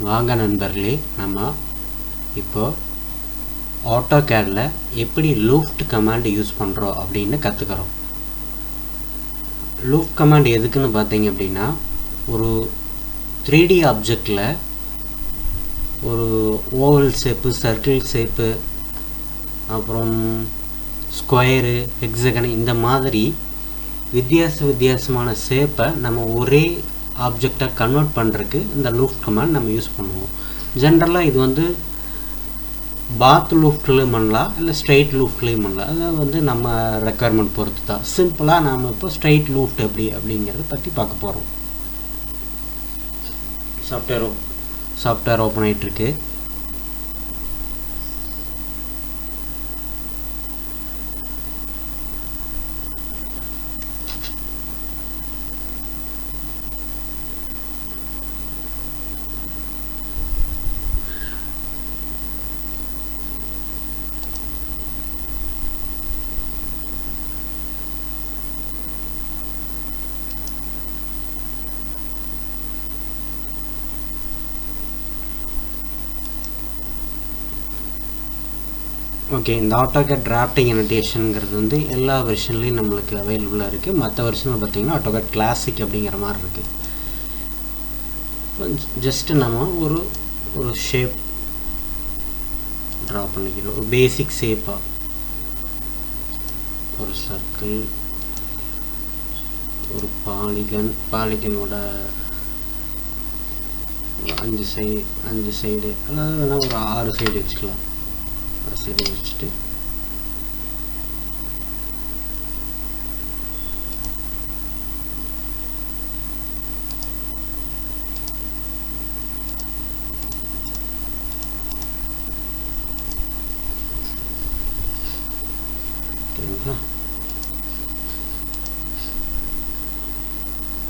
வாங்க நண்பர்களே, நம்ம இப்போ ஆட்டோகேடில் எப்படி லூஃப்ட் கமாண்ட் யூஸ் பண்ணுறோம் அப்படின்னு கற்றுக்கிறோம். லூஃப்ட் கமாண்ட் எதுக்குன்னு பார்த்தீங்க அப்படின்னா, ஒரு 3D ஆப்ஜெக்டில் ஒரு ஓவல் ஷேப்பு, சர்க்கிள் ஷேப்பு, அப்புறம் ஸ்கொயரு, ஹெக்ஸகன், இந்த மாதிரி வித்தியாசமான ஷேப்பை நம்ம ஒரே ஆப்ஜெக்டாக கன்வெர்ட் பண்ணுறதுக்கு இந்த லூஃப்ட் கமாண்ட் நம்ம யூஸ் பண்ணுவோம். ஜென்ரலாக இது வந்து பாத் லூஃப்ட்லேயும் பண்ணலாம், இல்லை ஸ்ட்ரைட் லூஃப்ட்லேயும் பண்ணலாம். அது நம்ம ரெக்குயர்மெண்ட் பொறுத்து தான். சிம்பிளாக நாம் இப்போ ஸ்ட்ரைட் லூஃப்ட் எப்படி அப்படிங்கிறத பற்றி பார்க்க போகிறோம். சாஃப்ட்வேர் ஓப்பன் ஆகிட்டுருக்கு. ஓகே, இந்த ஆட்டோகேட் டிராஃப்டிங் அனோடேஷனுங்கிறது வந்து எல்லா வெர்ஷன்லேயும் நம்மளுக்கு அவைலபிளாக இருக்குது. மற்ற வெர்ஷனில் பார்த்திங்கன்னா ஆட்டோகேட் கிளாசிக் அப்படிங்கிற மாதிரி இருக்குது. ஜஸ்ட்டு நம்ம ஒரு ஷேப் ட்ரா பண்ணிக்கிறோம். ஒரு பேசிக் ஷேப்பாக ஒரு சர்க்கிள், ஒரு பாலிகனோட 5 சைடு அதாவது வேணால் ஒரு 6 சைடு வச்சுக்கலாம். சைடு வச்சுட்டு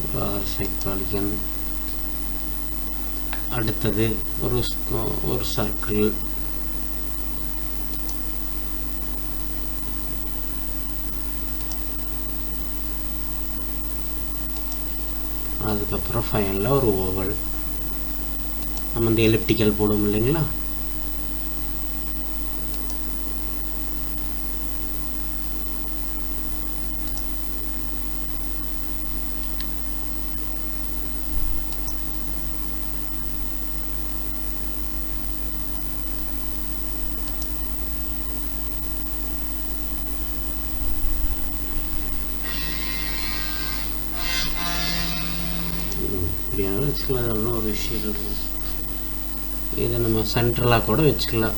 ஒரு 6 சைடு பாலிகன். அடுத்தது ஒரு சர்க்கிள், அதுக்கப்புறம் ஃபைனலில் ஒரு ஓவல். நம்ம வந்து எலிப்டிக்கல் போடுவோம் இல்லைங்களா, இப்படியானாலும் வச்சுக்கலாம். அதெல்லாம் ஒரு விஷயம் இருக்குது. இதை நம்ம சென்ட்ரலாக கூட வச்சுக்கலாம்.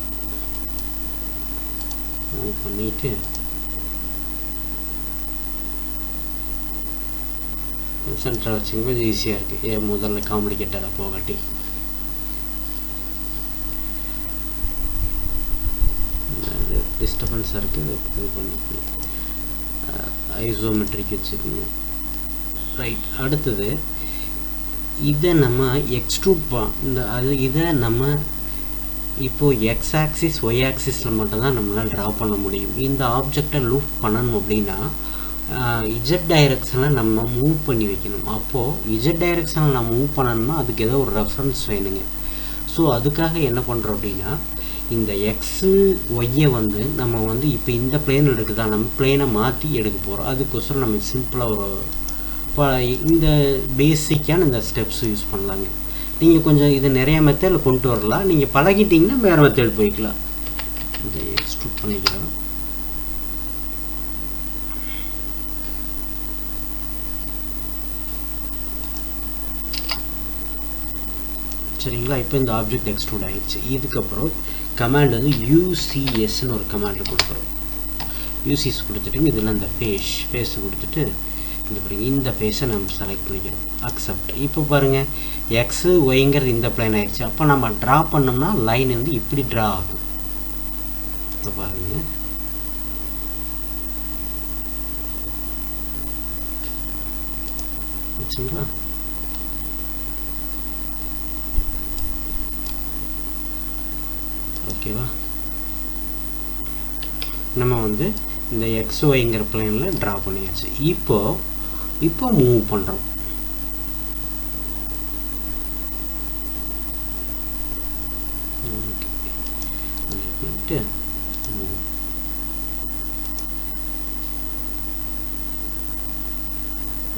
பண்ணிட்டு சென்ட்ரல் வச்சுக்கும்போது ஈஸியாக இருக்குது. முதல்ல காம்ப்ளிகேட்டடாக போகாட்டி. டிஸ்டர்பன்ஸாக இருக்குது, இது பண்ணிக்கணும். ஐசோமெட்ரிக் வச்சுக்கோங்க. ரைட். அடுத்தது இதை நம்ம இதை நம்ம இப்போது எக்ஸ் ஆக்சிஸ் ஒய் ஆக்சிஸில் மட்டும்தான் நம்மளால் ட்ரா பண்ண முடியும். இந்த ஆப்ஜெக்டை லூஃப் பண்ணணும் அப்படின்னா இஜெட் டைரெக்ஷனில் நம்ம மூவ் பண்ணி வைக்கணும். அப்போது இஜெட் டைரெக்ஷனில் நம்ம மூவ் பண்ணணும்னா அதுக்கு ஏதோ ஒரு ரெஃபரன்ஸ் வேணுங்க. ஸோ அதுக்காக என்ன பண்ணுறோம் அப்படின்னா, இந்த எக்ஸு ஒய்யை வந்து நம்ம வந்து இப்போ இந்த பிளேன் எடுக்குதா, நம்ம பிளேனை மாற்றி எடுக்க போகிறோம். அதுக்கோசரம் நம்ம சிம்பிளாக இந்த பேசிக்கான இந்த ஸ்டெப்ஸ் யூஸ் பண்ணலாங்க. நீங்கள் கொஞ்சம் இது நிறைய மெத்தடில் கொண்டு வரலாம். நீங்கள் பழகிட்டிங்கன்னா வேறு மெத்தட் போய்க்கலாம். இதை எக்ஸ்ட்ரூட் பண்ணிக்கலாம். சரிங்களா, இப்போ இந்த ஆப்ஜெக்ட் எக்ஸ்ட்ரூட் ஆகிடுச்சு. இதுக்கப்புறம் கமாண்ட் வந்து யூசிஎஸ்ன்னு ஒரு கமாண்ட் கொடுக்குறோம். யூசிஎஸ் கொடுத்துட்டுங்க இதில் இந்த ஃபேஸ் கொடுத்துட்டு இந்த பாருங்க, இந்த ஃபேஸை நம்ம செலக்ட் பண்ணிக்கிறோம். அக்செப்ட். இப்போ பாருங்கள், எக்ஸு ஒய்ங்கிறது இந்த பிளேன் ஆகிடுச்சு. அப்போ நம்ம ட்ரா பண்ணோம்னா லைன் வந்து இப்படி ட்ரா ஆகும். இப்போ பாருங்கள், வச்சுங்களா. ஓகேவா, நம்ம வந்து இந்த எக்ஸ் ஒய்ங்கிற பிளேனில் ட்ரா பண்ணியாச்சு. இப்போ மூவ் பண்ணுறோம். வச்சுட்டு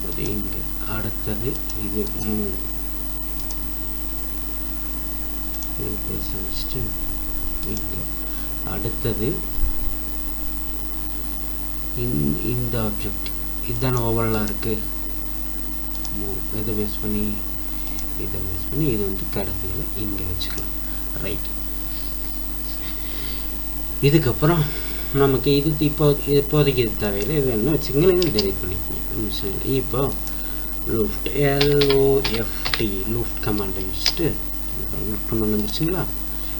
அது இங்கே அடுத்தது இது வச்சுட்டு இங்கே அடுத்தது இந்த ஆப்ஜெக்ட் இதுதானே ஓவரலாக இருக்குது. இதை பேஸ் பண்ணி இது வந்து கடைசியில் இங்கே வச்சுக்கலாம். ரைட். இதுக்கப்புறம் நமக்கு இது இப்போதைக்கு இது தேவையில்லை. இது என்ன வச்சுக்கோங்களேன், இது டெலிட் பண்ணிக்கோங்க. இப்போ லூஃப்ட் LOFT லூஃப்ட் கமாண்டை வச்சுட்டு லூஃப்ட் கமாண்ட் வந்துருச்சுங்களா.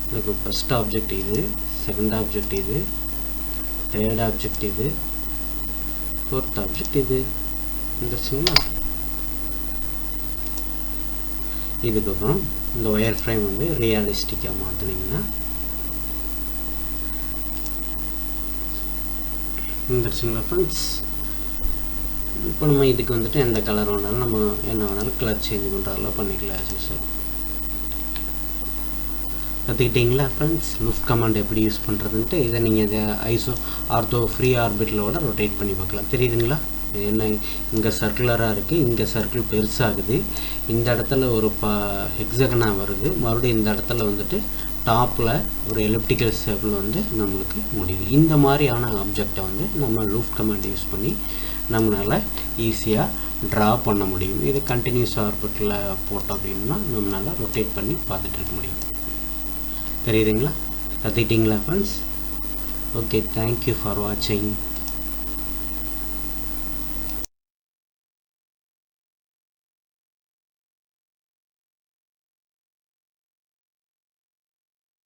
இதுக்கு ஃபஸ்ட் ஆப்ஜெக்ட் இது, செகண்ட் ஆப்ஜெக்ட் இது, தேர்ட் ஆப்ஜெக்ட் இது, ஃபோர்த் ஆப்ஜெக்ட் இது வந்துருச்சுங்களா. இதுக்கப்புறம் இந்த ஒயர் ஃப்ரேம் வந்து ரியலிஸ்டிக்காக மாற்றினீங்கன்னா வந்துருச்சுங்களா ஃப்ரெண்ட்ஸ். இப்போ நம்ம இதுக்கு வந்துட்டு எந்த கலர் வேணாலும் நம்ம என்ன வேணாலும் கலர் சேஞ்ச் பண்ணுறதெல்லாம் பண்ணிக்கலாம். கற்றுக்கிட்டிங்களா ஃப்ரெண்ட்ஸ் லூஃப்ட் கமாண்ட் எப்படி யூஸ் பண்ணுறதுன்ட்டு. இதை நீங்கள் இதை ஆர்த்தோ ஃப்ரீ ஆர்பிட்டிலோட ரொட்டேட் பண்ணி பார்க்கலாம். தெரியுதுங்களா, என்ன இங்கே சர்க்குலராக இருக்குது, இங்கே சர்க்கிள் பெருசாகுது, இந்த இடத்துல ஒரு ஹெக்ஸகனாக வருது, மறுபடியும் இந்த இடத்துல வந்துட்டு டாப்பில் ஒரு எலிப்டிக்கல் ஷேப்பில் வந்து நம்மளுக்கு முடியுது. இந்த மாதிரியான ஆப்ஜெக்டை வந்து நம்ம லூஃப்ட் கமாண்ட் யூஸ் பண்ணி நம்மளால் ஈஸியாக ட்ரா பண்ண முடியும். இது கண்டினியூஸ் ஆர்பிட்டில் போட்டோம் அப்படின்னா நம்மளால் ரொட்டேட் பண்ணி பார்த்துட்டு இருக்க முடியும். தெரியுதுங்களா, கற்றுக்கிட்டிங்களா ஃப்ரெண்ட்ஸ்? ஓகே, தேங்க்யூ ஃபார் வாட்சிங்.